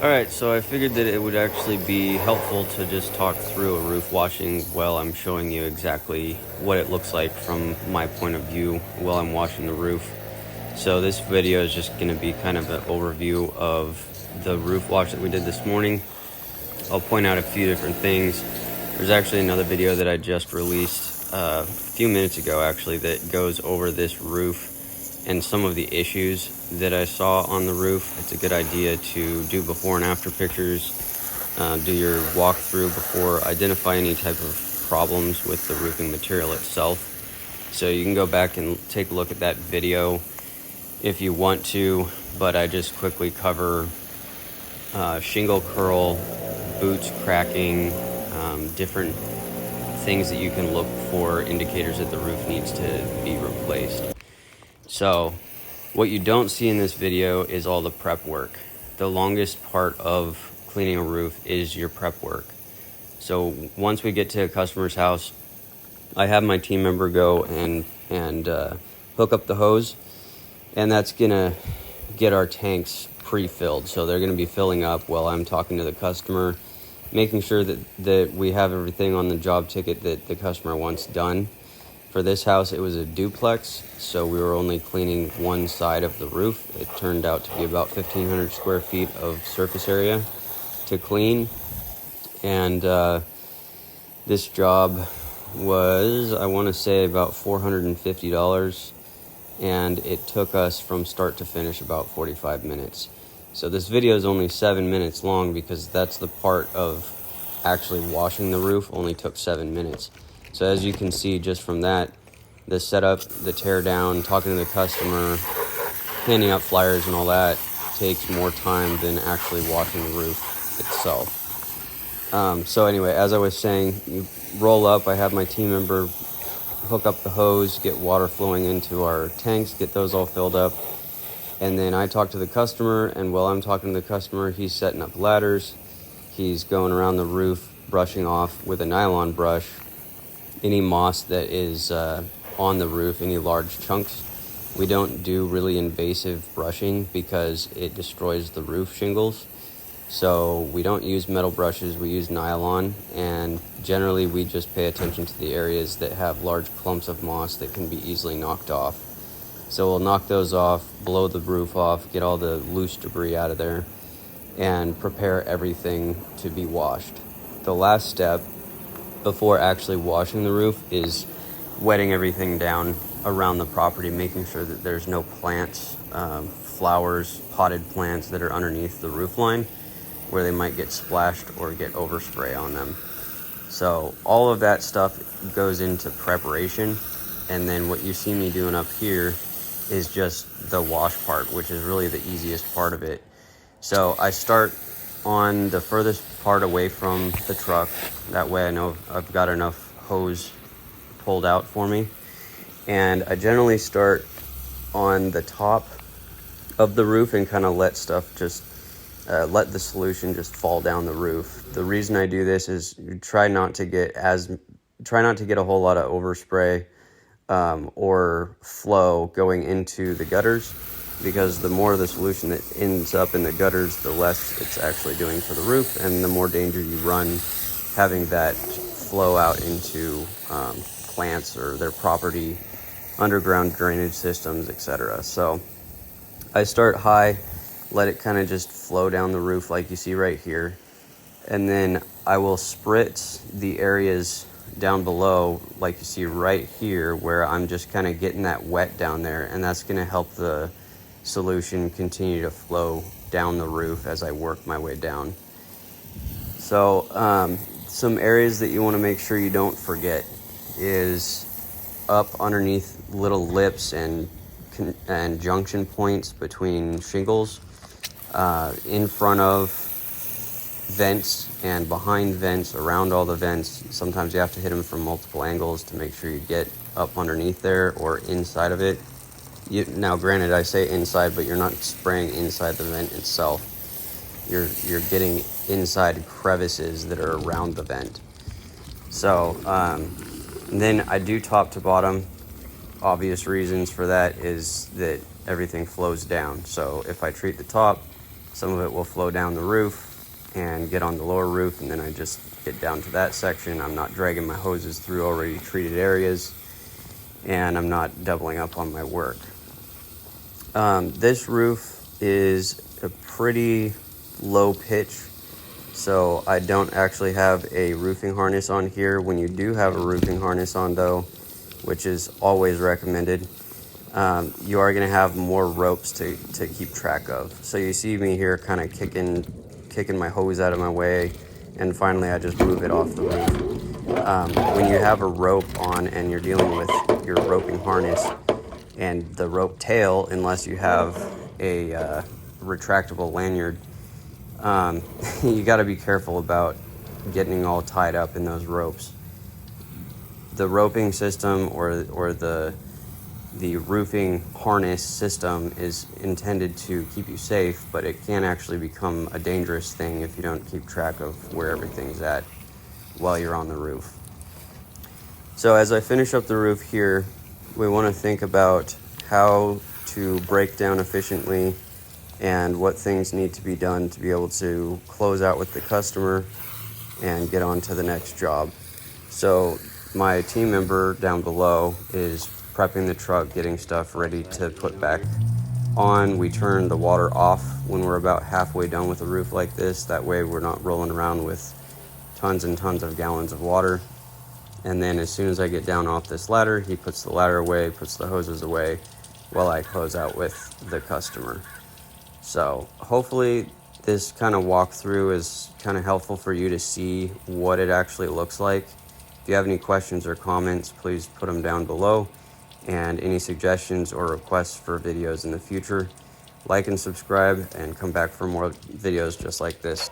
Alright, so I figured that it would actually be helpful to just talk through a roof washing while I'm showing you exactly what it looks like from my point of view while I'm washing the roof. So this video is just going to be kind of an overview of the roof wash that we did this morning. I'll point out a few different things. There's actually another video that I just released a few minutes ago actually that goes over this roof and some of the issues that I saw on the roof. It's a good idea to do before and after pictures, do your walkthrough before, identify any type of problems with the roofing material itself. So you can go back and take a look at that video if you want to, but I just quickly cover shingle curl, boots cracking, different things that you can look for, indicators that the roof needs to be replaced. So what you don't see in this video is all the prep work. The longest part of cleaning a roof is your prep work. So once we get to a customer's house, I have my team member go and hook up the hose, and that's gonna get our tanks pre-filled. So they're gonna be filling up while I'm talking to the customer, making sure that we have everything on the job ticket that the customer wants done. For this house, it was a duplex, so we were only cleaning one side of the roof. It turned out to be about 1,500 square feet of surface area to clean. And this job was, I want to say, about $450. And it took us from start to finish about 45 minutes. So this video is only 7 minutes long because that's the part of actually washing the roof only took 7 minutes. So as you can see just from that, the setup, the tear down, talking to the customer, handing out flyers and all that takes more time than actually washing the roof itself. So anyway, as I was saying, you roll up, I have my team member hook up the hose, get water flowing into our tanks, get those all filled up. And then I talk to the customer, and while I'm talking to the customer, he's setting up ladders. He's going around the roof, brushing off with a nylon brush any moss that is on the roof, any large chunks. We don't do really invasive brushing because it destroys the roof shingles. So we don't use metal brushes, we use nylon, and generally we just pay attention to the areas that have large clumps of moss that can be easily knocked off. So we'll knock those off, blow the roof off, get all the loose debris out of there, and prepare everything to be washed. The last step before actually washing the roof is wetting everything down around the property, making sure that there's no plants, flowers, potted plants that are underneath the roof line where they might get splashed or get overspray on them. So all of that stuff goes into preparation, and then what you see me doing up here is just the wash part, which is really the easiest part of it. So I start on the furthest part away from the truck. That way I know I've got enough hose pulled out for me. And I generally start on the top of the roof and kind of let stuff just, let the solution just fall down the roof. The reason I do this is try not to get a whole lot of overspray or flow going into the gutters, because the more of the solution that ends up in the gutters, the less it's actually doing for the roof, and the more danger you run having that flow out into plants or their property, underground drainage systems, etc. So I start high, let it kind of just flow down the roof like you see right here, and then I will spritz the areas down below like you see right here, where I'm just kind of getting that wet down there, and that's going to help the solution continue to flow down the roof as I work my way down. So some areas that you want to make sure you don't forget is up underneath little lips and junction points between shingles, in front of vents and behind vents, around all the vents. Sometimes you have to hit them from multiple angles to make sure you get up underneath there or inside of it. Now granted, I say inside, but you're not spraying inside the vent itself. You're getting inside crevices that are around the vent. So then I do top to bottom. Obvious reasons for that is that everything flows down. So if I treat the top, Some of it will flow down the roof and get on the lower roof, and then I just get down to that section. I'm not dragging my hoses through already treated areas, and I'm not doubling up on my work. This roof is a pretty low pitch, so I don't actually have a roofing harness on here. When you do have a roofing harness on though, which is always recommended, you are going to have more ropes to keep track of. So you see me here kind of kicking my hose out of my way, and finally I just move it off the roof. When you have a rope on and you're dealing with your roping harness and the rope tail, unless you have a retractable lanyard, you got to be careful about getting all tied up in those ropes. The roping system or the roofing harness system is intended to keep you safe, but it can actually become a dangerous thing if you don't keep track of where everything's at while you're on the roof. So as I finish up the roof here, we want to think about how to break down efficiently and what things need to be done to be able to close out with the customer and get on to the next job. So my team member down below is prepping the truck, getting stuff ready to put back on. We turn the water off when we're about halfway done with a roof like this. That way we're not rolling around with tons and tons of gallons of water. And then as soon as I get down off this ladder, he puts the ladder away, puts the hoses away while I close out with the customer. So hopefully this kind of walkthrough is kind of helpful for you to see what it actually looks like. If you have any questions or comments, please put them down below. And any suggestions or requests for videos in the future, like and subscribe, and come back for more videos just like this.